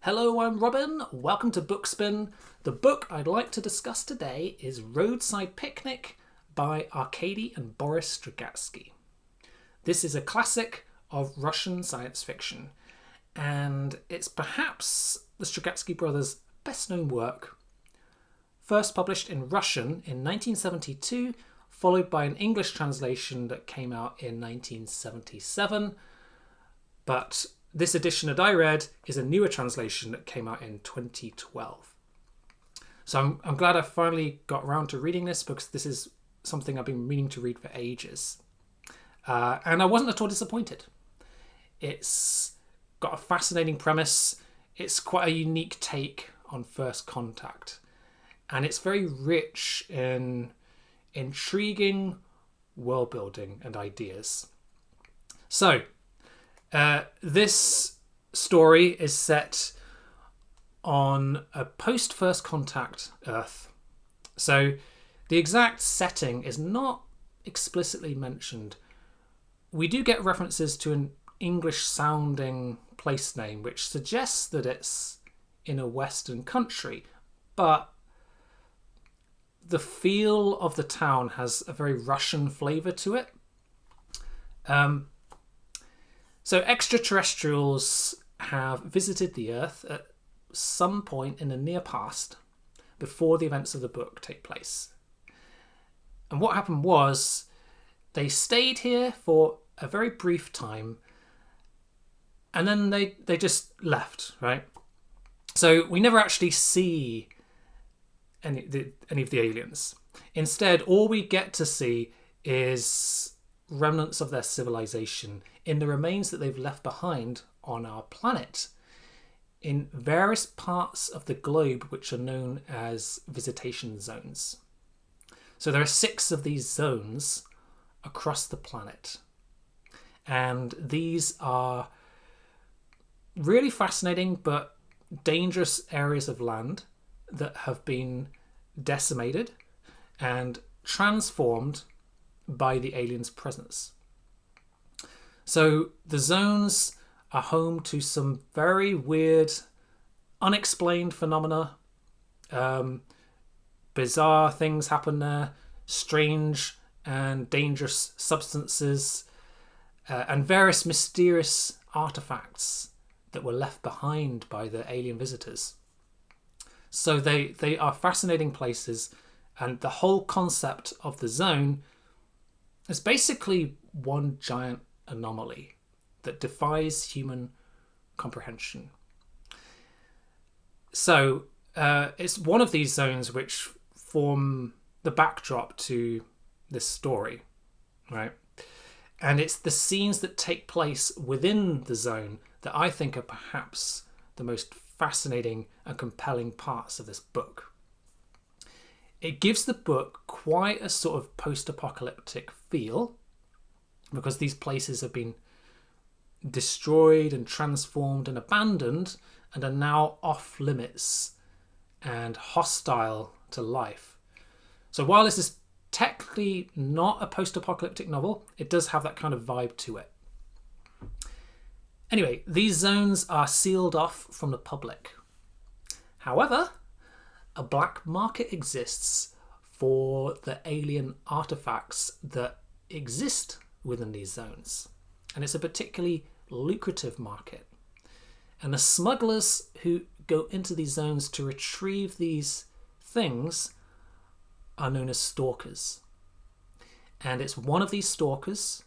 Hello, I'm Robin. Welcome to Bookspin. The book I'd like to discuss today is Roadside Picnic by Arkady and Boris Strugatsky. This is a classic of Russian science fiction, and it's perhaps the Strugatsky brothers' best-known work. First published in Russian in 1972, followed by an English translation that came out in 1977, but this edition that I read is a newer translation that came out in 2012. So I'm glad I finally got around to reading this, because this is something I've been meaning to read for ages. And I wasn't at all disappointed. It's got a fascinating premise. It's quite a unique take on First Contact. And it's very rich in intriguing world building and ideas. So, this story is set on a post-First Contact Earth. So the exact setting is not explicitly mentioned. We do get references to an English-sounding place name, which suggests that it's in a Western country, but the feel of the town has a very Russian flavour to it. So extraterrestrials have visited the Earth at some point in the near past before the events of the book take place. And what happened was they stayed here for a very brief time, and then they just left, right? So we never actually see any of the aliens. Instead, all we get to see is remnants of their civilization in the remains that they've left behind on our planet in various parts of the globe, which are known as visitation zones. So there are 6 of these zones across the planet, and these are really fascinating but dangerous areas of land that have been decimated and transformed by the aliens' presence. So the zones are home to some very weird, unexplained phenomena. Bizarre things happen there, strange and dangerous substances, and various mysterious artifacts that were left behind by the alien visitors. So they are fascinating places, and the whole concept of the zone is basically one giant anomaly that defies human comprehension. So it's one of these zones which form the backdrop to this story, right? And it's the scenes that take place within the zone that I think are perhaps the most fascinating and compelling parts of this book. It gives the book quite a sort of post-apocalyptic feel, because these places have been destroyed and transformed and abandoned and are now off limits and hostile to life. So while this is technically not a post-apocalyptic novel, it does have that kind of vibe to it. Anyway, these zones are sealed off from the public. However, a black market exists for the alien artifacts that exist within these zones. And it's a particularly lucrative market. And the smugglers who go into these zones to retrieve these things are known as stalkers. And it's one of these stalkers,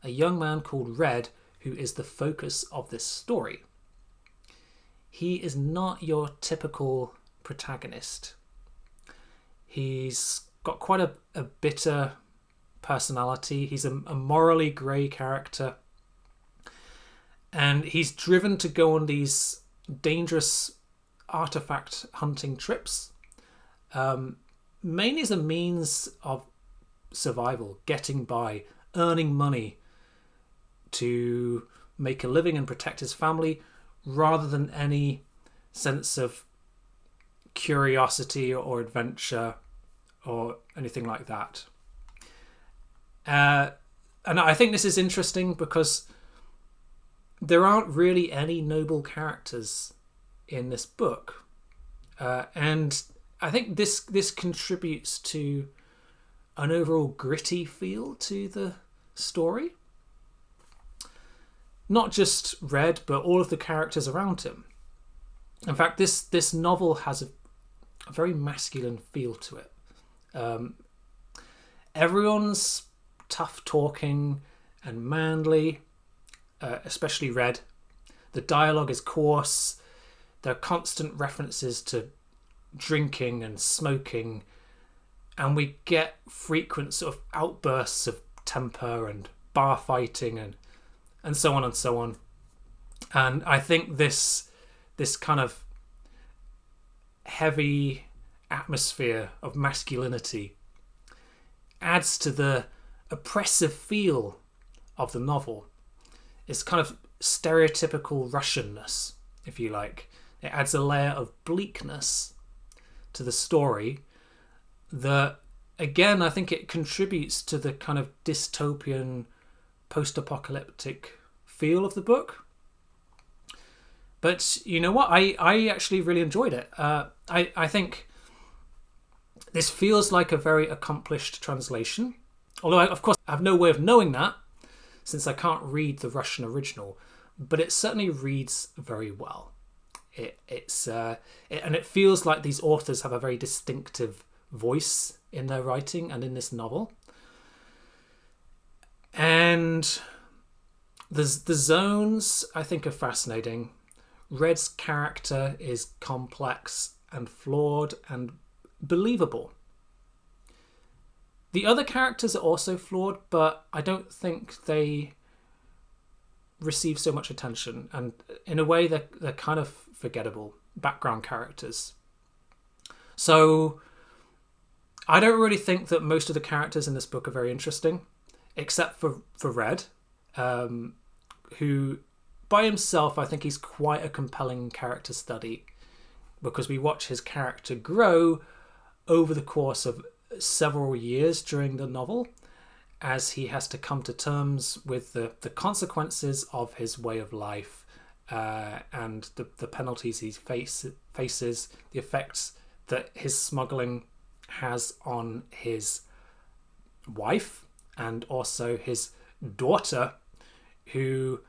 a young man called Red, who is the focus of this story. He is not your typical protagonist. He's got quite a bitter personality. He's a morally grey character. And he's driven to go on these dangerous artifact hunting trips, mainly as a means of survival, getting by, earning money to make a living and protect his family, rather than any sense of curiosity or adventure or anything like that. And I think this is interesting because there aren't really any noble characters in this book. And I think this contributes to an overall gritty feel to the story. Not just Red, but all of the characters around him. In fact, this novel has a very masculine feel to it. Everyone's tough talking and manly, especially Red. The dialogue is coarse. There are constant references to drinking and smoking, and we get frequent sort of outbursts of temper and bar fighting and so on and so on. And I think this kind of heavy atmosphere of masculinity adds to the oppressive feel of the novel. It's kind of stereotypical Russianness, if you like. It adds a layer of bleakness to the story that, again, I think it contributes to the kind of dystopian, post-apocalyptic feel of the book. But you know what? I actually really enjoyed it. I think this feels like a very accomplished translation. Although, of course, I have no way of knowing that since I can't read the Russian original. But it certainly reads very well. And it feels like these authors have a very distinctive voice in their writing and in this novel. And the zones, I think, are fascinating. Red's character is complex and flawed and believable. The other characters are also flawed, but I don't think they receive so much attention, and in a way they're kind of forgettable background characters. So I don't really think that most of the characters in this book are very interesting, except for Red, who by himself I think he's quite a compelling character study, because we watch his character grow over the course of several years during the novel, as he has to come to terms with the consequences of his way of life, and the penalties he faces, the effects that his smuggling has on his wife and also his daughter, who,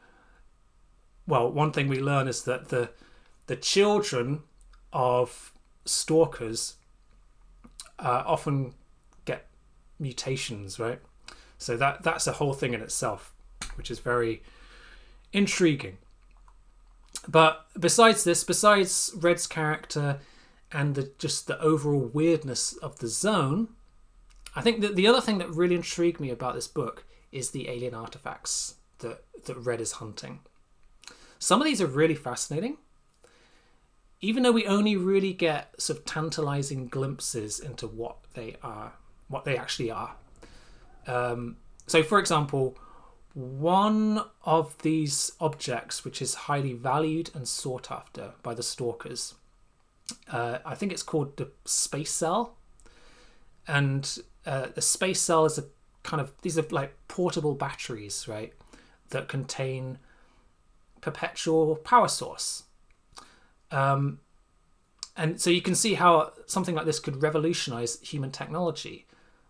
well, one thing we learn is that the children of stalkers often get mutations, right? So that's a whole thing in itself, which is very intriguing. But besides Red's character and the overall weirdness of the zone, I think that the other thing that really intrigued me about this book is the alien artifacts that Red is hunting. Some of these are really fascinating, even though we only really get sort of tantalizing glimpses into what they actually are. So, for example, one of these objects, which is highly valued and sought after by the stalkers, I think it's called the space cell. And the space cell is these are like portable batteries, right, that contain perpetual power source. And so you can see how something like this could revolutionize human technology.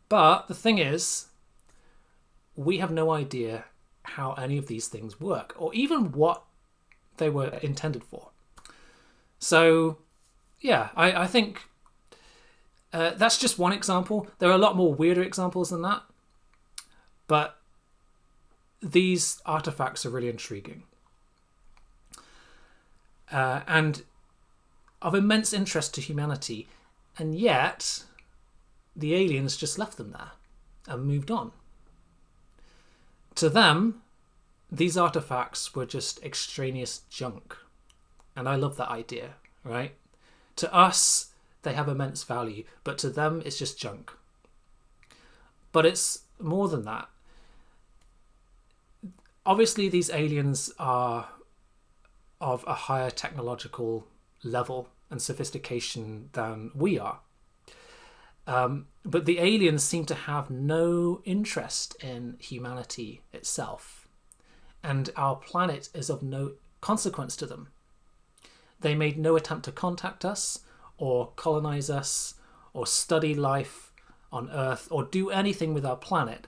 But the thing is, we have no idea how any of these things work, or even what they were intended for. So, yeah, I think that's just one example. There are a lot more weirder examples than that. But these artifacts are really intriguing. And of immense interest to humanity. And yet, the aliens just left them there and moved on. To them, these artifacts were just extraneous junk. And I love that idea, right? To us, they have immense value, but to them, it's just junk. But it's more than that. Obviously, these aliens are of a higher technological level and sophistication than we are. But the aliens seem to have no interest in humanity itself. And our planet is of no consequence to them. They made no attempt to contact us or colonize us or study life on Earth or do anything with our planet.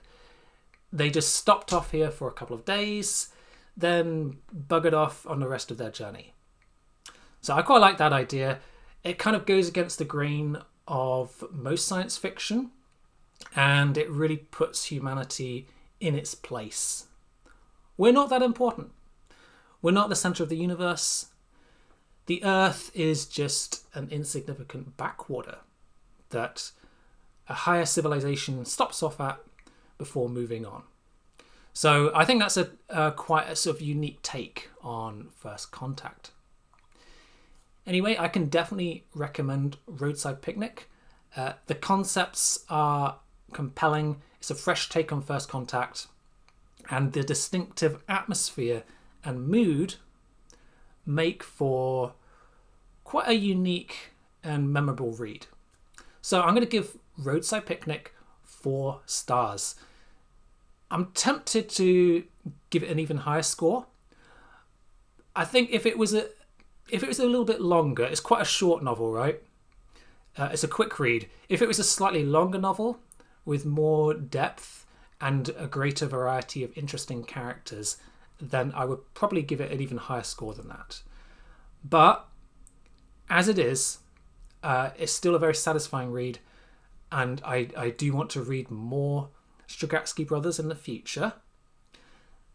They just stopped off here for a couple of days, then buggered off on the rest of their journey. So I quite like that idea. It kind of goes against the grain of most science fiction, and it really puts humanity in its place. We're not that important. We're not the center of the universe. The Earth is just an insignificant backwater that a higher civilization stops off at before moving on. So I think that's quite a sort of unique take on First Contact. Anyway, I can definitely recommend Roadside Picnic. The concepts are compelling. It's a fresh take on First Contact, and the distinctive atmosphere and mood make for quite a unique and memorable read. So I'm going to give Roadside Picnic 4 stars. I'm tempted to give it an even higher score. I think if it was a little bit longer, it's quite a short novel, right? It's a quick read. If it was a slightly longer novel with more depth and a greater variety of interesting characters, then I would probably give it an even higher score than that. But as it is, it's still a very satisfying read, and I do want to read more Strugatsky brothers in the future.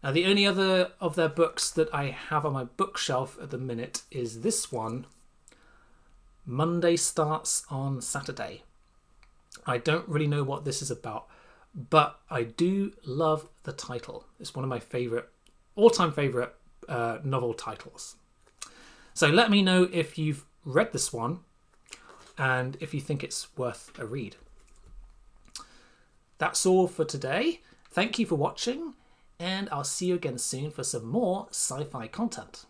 Now, the only other of their books that I have on my bookshelf at the minute is this one, Monday Starts on Saturday. I don't really know what this is about, but I do love the title. It's one of my all-time favourite novel titles. So let me know if you've read this one and if you think it's worth a read. That's all for today. Thank you for watching, and I'll see you again soon for some more sci-fi content.